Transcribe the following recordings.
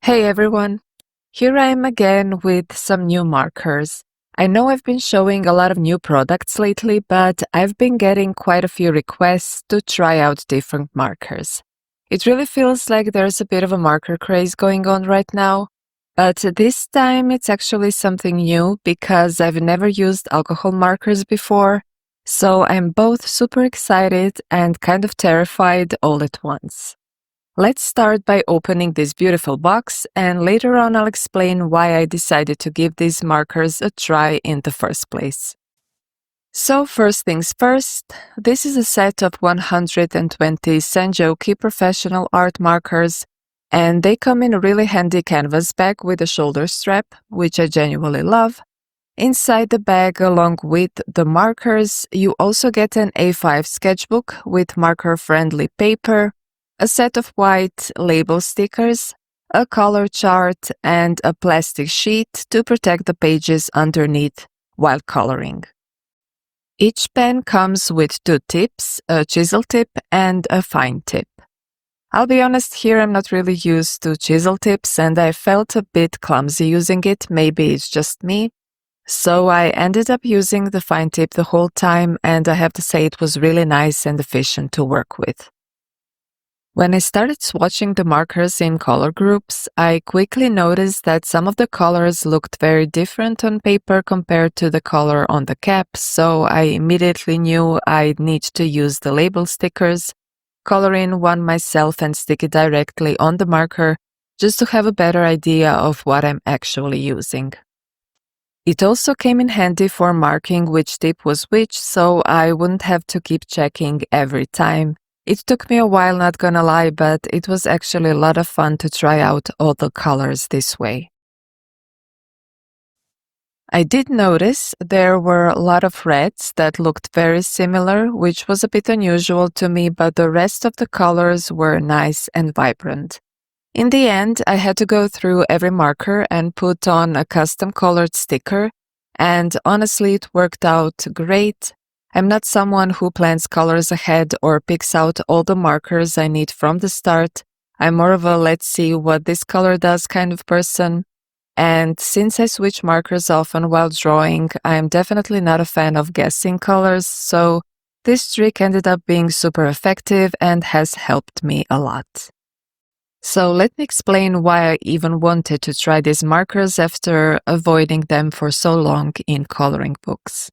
Hey everyone, here I am again with some new markers. I know I've been showing a lot of new products lately, but I've been getting quite a few requests to try out different markers. It really feels like there's a bit of a marker craze going on right now, but this time it's actually something new because I've never used alcohol markers before, so I'm both super excited and kind of terrified all at once. Let's start by opening this beautiful box, and later on I'll explain why I decided to give these markers a try in the first place. So first things first, this is a set of 120 Sanjoki professional art markers, and they come in a really handy canvas bag with a shoulder strap, which I genuinely love. Inside the bag, along with the markers, you also get an A5 sketchbook with marker-friendly paper, a set of white label stickers, a color chart, and a plastic sheet to protect the pages underneath while coloring. Each pen comes with two tips, a chisel tip and a fine tip. I'll be honest here, I'm not really used to chisel tips and I felt a bit clumsy using it, maybe it's just me. So I ended up using the fine tip the whole time, and I have to say it was really nice and efficient to work with. When I started swatching the markers in color groups, I quickly noticed that some of the colors looked very different on paper compared to the color on the cap, so I immediately knew I'd need to use the label stickers, color in one myself and stick it directly on the marker just to have a better idea of what I'm actually using. It also came in handy for marking which tip was which, so I wouldn't have to keep checking every time. It took me a while, not gonna lie, but it was actually a lot of fun to try out all the colors this way. I did notice there were a lot of reds that looked very similar, which was a bit unusual to me, but the rest of the colors were nice and vibrant. In the end, I had to go through every marker and put on a custom colored sticker, and honestly, it worked out great. I'm not someone who plans colors ahead or picks out all the markers I need from the start. I'm more of a let's see what this color does kind of person. And since I switch markers often while drawing, I'm definitely not a fan of guessing colors, so this trick ended up being super effective and has helped me a lot. So let me explain why I even wanted to try these markers after avoiding them for so long in coloring books.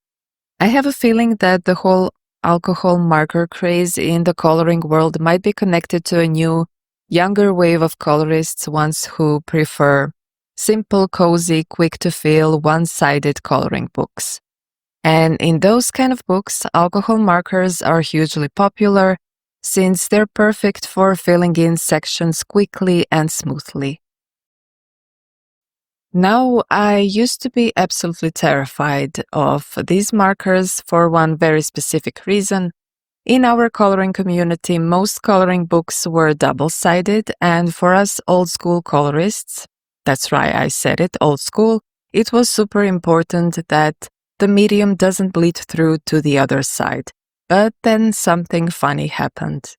I have a feeling that the whole alcohol marker craze in the coloring world might be connected to a new, younger wave of colorists, ones who prefer simple, cozy, quick-to-feel, one-sided coloring books. And in those kind of books, alcohol markers are hugely popular since they're perfect for filling in sections quickly and smoothly. Now, I used to be absolutely terrified of these markers for one very specific reason. In our coloring community, most coloring books were double-sided, and for us old-school colorists, that's right, I said it, old school, it was super important that the medium doesn't bleed through to the other side. But then something funny happened.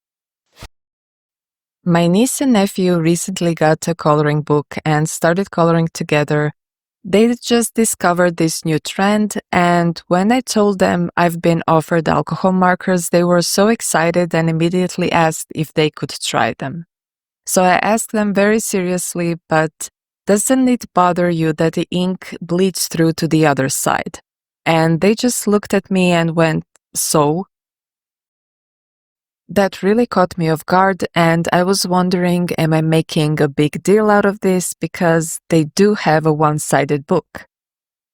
My niece and nephew recently got a coloring book and started coloring together. They just discovered this new trend, and when I told them I've been offered alcohol markers, they were so excited and immediately asked if they could try them. So I asked them very seriously, but doesn't it bother you that the ink bleeds through to the other side? And they just looked at me and went, so? That really caught me off guard, and I was wondering, am I making a big deal out of this because they do have a one-sided book?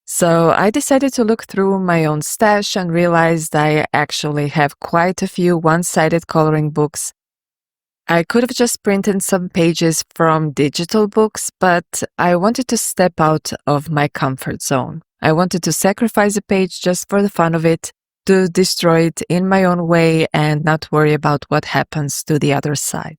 So I decided to look through my own stash and realized I actually have quite a few one-sided coloring books. I could have just printed some pages from digital books, but I wanted to step out of my comfort zone. I wanted to sacrifice a page just for the fun of it, to destroy it in my own way and not worry about what happens to the other side.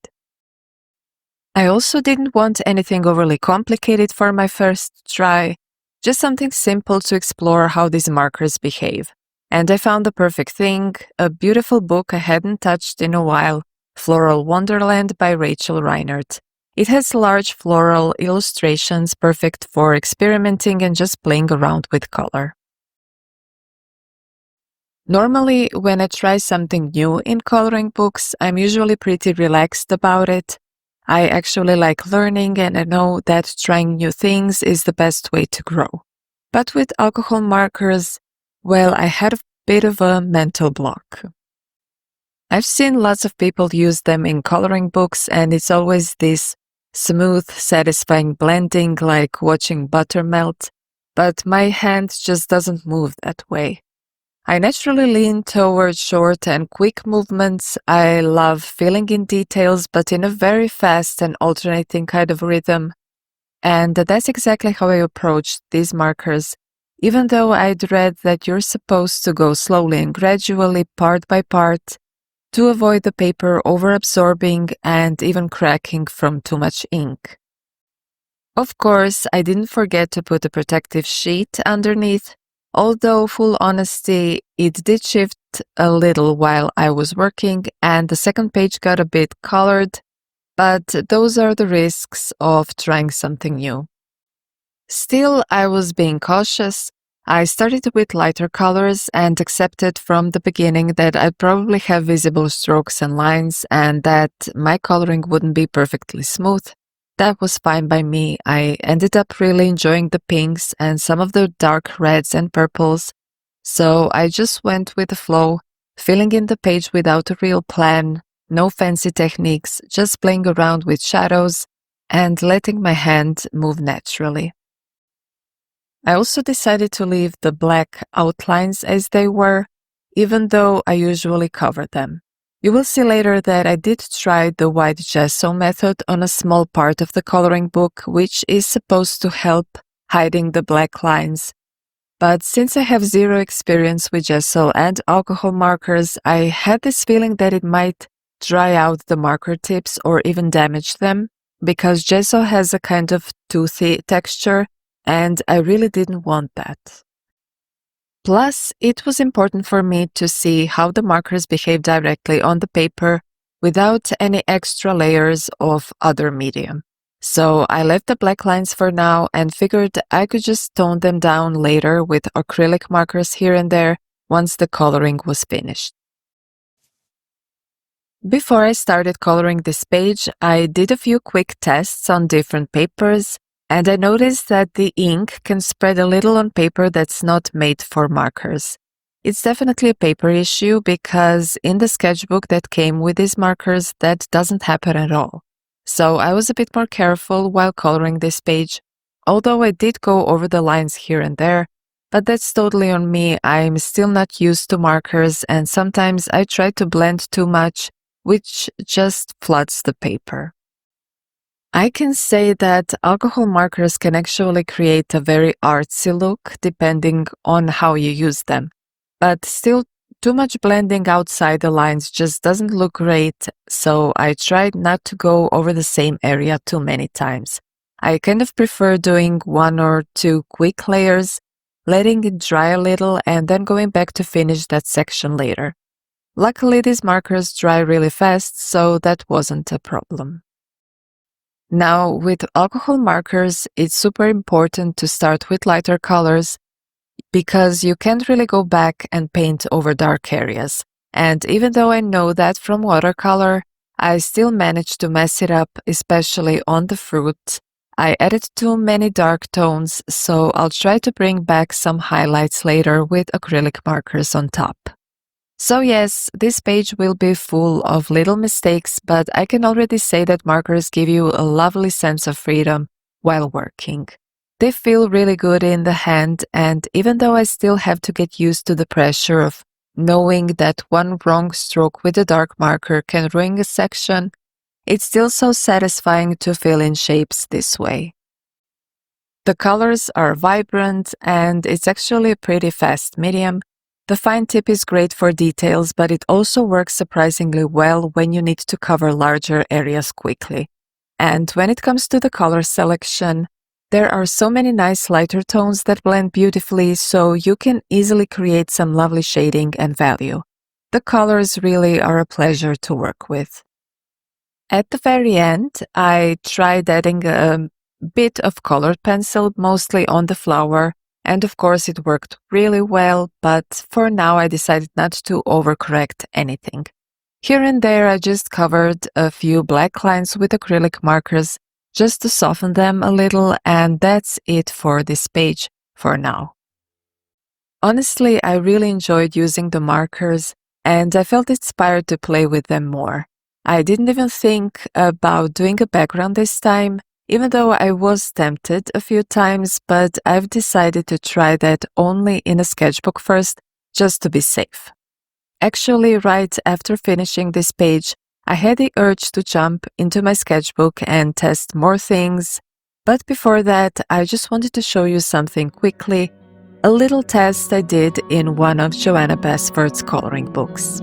I also didn't want anything overly complicated for my first try, just something simple to explore how these markers behave. And I found the perfect thing, a beautiful book I hadn't touched in a while, Floral Wonderland by Rachel Reinert. It has large floral illustrations, perfect for experimenting and just playing around with color. Normally, when I try something new in coloring books, I'm usually pretty relaxed about it. I actually like learning, and I know that trying new things is the best way to grow. But with alcohol markers, well, I had a bit of a mental block. I've seen lots of people use them in coloring books, and it's always this smooth, satisfying blending like watching butter melt, but my hand just doesn't move that way. I naturally lean toward short and quick movements. I love filling in details, but in a very fast and alternating kind of rhythm. And that's exactly how I approach these markers, even though I'd read that you're supposed to go slowly and gradually, part by part, to avoid the paper overabsorbing and even cracking from too much ink. Of course, I didn't forget to put a protective sheet underneath, although full honesty, it did shift a little while I was working and the second page got a bit colored, but those are the risks of trying something new. Still, I was being cautious. I started with lighter colors and accepted from the beginning that I'd probably have visible strokes and lines and that my coloring wouldn't be perfectly smooth. That was fine by me. I ended up really enjoying the pinks and some of the dark reds and purples, so I just went with the flow, filling in the page without a real plan, no fancy techniques, just playing around with shadows and letting my hand move naturally. I also decided to leave the black outlines as they were, even though I usually cover them. You will see later that I did try the white gesso method on a small part of the coloring book, which is supposed to help hiding the black lines. But since I have zero experience with gesso and alcohol markers, I had this feeling that it might dry out the marker tips or even damage them, because gesso has a kind of toothy texture, and I really didn't want that. Plus, it was important for me to see how the markers behave directly on the paper without any extra layers of other medium. So I left the black lines for now and figured I could just tone them down later with acrylic markers here and there once the coloring was finished. Before I started coloring this page, I did a few quick tests on different papers, and I noticed that the ink can spread a little on paper that's not made for markers. It's definitely a paper issue because in the sketchbook that came with these markers, that doesn't happen at all. So I was a bit more careful while coloring this page, although I did go over the lines here and there, but that's totally on me. I'm still not used to markers, and sometimes I try to blend too much, which just floods the paper. I can say that alcohol markers can actually create a very artsy look depending on how you use them, but still too much blending outside the lines just doesn't look great, so I tried not to go over the same area too many times. I kind of prefer doing 1 or 2 quick layers, letting it dry a little and then going back to finish that section later. Luckily, these markers dry really fast, so that wasn't a problem. Now, with alcohol markers, it's super important to start with lighter colors because you can't really go back and paint over dark areas. And even though I know that from watercolor, I still manage to mess it up, especially on the fruit. I added too many dark tones, so I'll try to bring back some highlights later with acrylic markers on top. So yes, this page will be full of little mistakes, but I can already say that markers give you a lovely sense of freedom while working. They feel really good in the hand, and even though I still have to get used to the pressure of knowing that one wrong stroke with a dark marker can ruin a section, it's still so satisfying to fill in shapes this way. The colors are vibrant, and it's actually a pretty fast medium. The fine tip is great for details, but it also works surprisingly well when you need to cover larger areas quickly. And when it comes to the color selection, there are so many nice lighter tones that blend beautifully, so you can easily create some lovely shading and value. The colors really are a pleasure to work with. At the very end, I tried adding a bit of colored pencil, mostly on the flower, and of course it worked really well, but for now I decided not to overcorrect anything. Here and there I just covered a few black lines with acrylic markers just to soften them a little, and that's it for this page for now. Honestly, I really enjoyed using the markers, and I felt inspired to play with them more. I didn't even think about doing a background this time, even though I was tempted a few times, but I've decided to try that only in a sketchbook first, just to be safe. Actually, right after finishing this page, I had the urge to jump into my sketchbook and test more things, but before that, I just wanted to show you something quickly, a little test I did in one of Joanna Basford's coloring books.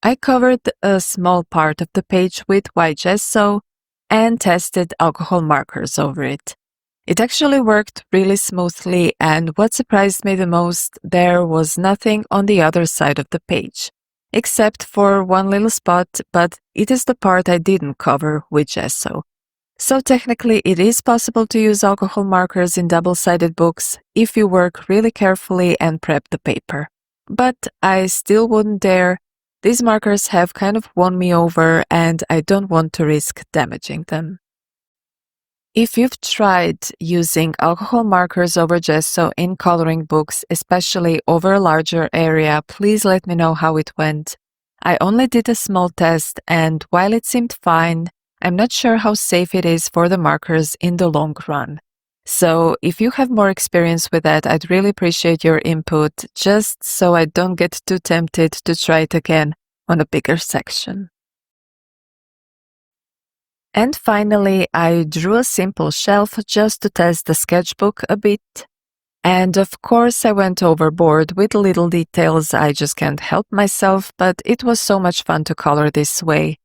I covered a small part of the page with white gesso and tested alcohol markers over it. It actually worked really smoothly, and what surprised me the most, there was nothing on the other side of the page, except for one little spot, but it is the part I didn't cover with gesso. So technically it is possible to use alcohol markers in double-sided books if you work really carefully and prep the paper. But I still wouldn't dare. These markers have kind of won me over, and I don't want to risk damaging them. If you've tried using alcohol markers over gesso in coloring books, especially over a larger area, please let me know how it went. I only did a small test, and while it seemed fine, I'm not sure how safe it is for the markers in the long run. So if you have more experience with that, I'd really appreciate your input, just so I don't get too tempted to try it again on a bigger section. And finally, I drew a simple shelf just to test the sketchbook a bit. And of course, I went overboard with little details. I just can't help myself, but it was so much fun to color this way.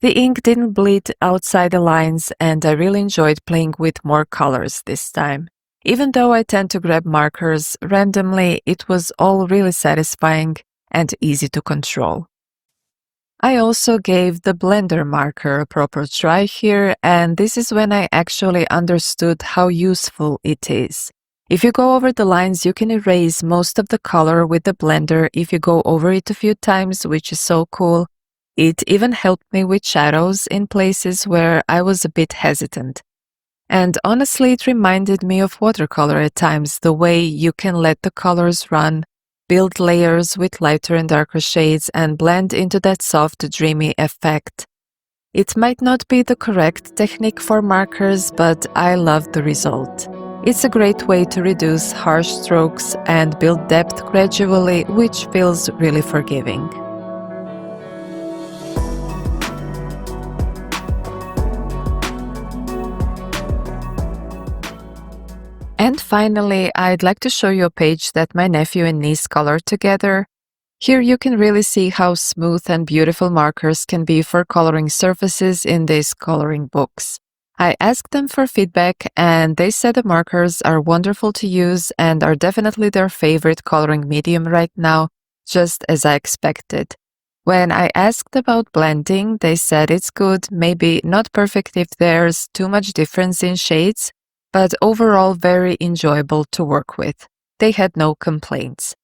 The ink didn't bleed outside the lines, and I really enjoyed playing with more colors this time. Even though I tend to grab markers randomly, it was all really satisfying and easy to control. I also gave the blender marker a proper try here, and this is when I actually understood how useful it is. If you go over the lines, you can erase most of the color with the blender if you go over it a few times, which is so cool. It even helped me with shadows in places where I was a bit hesitant. And honestly, it reminded me of watercolor at times, the way you can let the colors run, build layers with lighter and darker shades, and blend into that soft, dreamy effect. It might not be the correct technique for markers, but I love the result. It's a great way to reduce harsh strokes and build depth gradually, which feels really forgiving. And finally, I'd like to show you a page that my nephew and niece colored together. Here you can really see how smooth and beautiful markers can be for coloring surfaces in these coloring books. I asked them for feedback, and they said the markers are wonderful to use and are definitely their favorite coloring medium right now, just as I expected. When I asked about blending, they said it's good, maybe not perfect if there's too much difference in shades, but overall very enjoyable to work with. They had no complaints.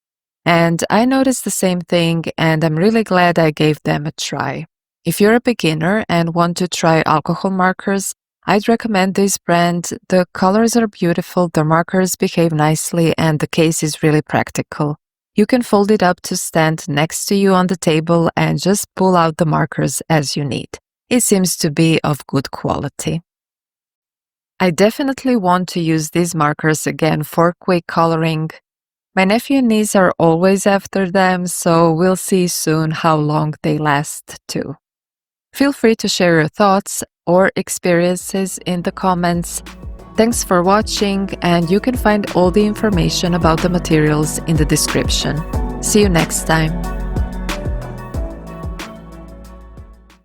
And I noticed the same thing, and I'm really glad I gave them a try. If you're a beginner and want to try alcohol markers, I'd recommend this brand. The colors are beautiful, the markers behave nicely, and the case is really practical. You can fold it up to stand next to you on the table and just pull out the markers as you need. It seems to be of good quality. I definitely want to use these markers again for quick coloring. My nephew and niece are always after them, so we'll see soon how long they last too. Feel free to share your thoughts. or experiences in the comments. Thanks for watching, and you can find all the information about the materials in the description. See you next time!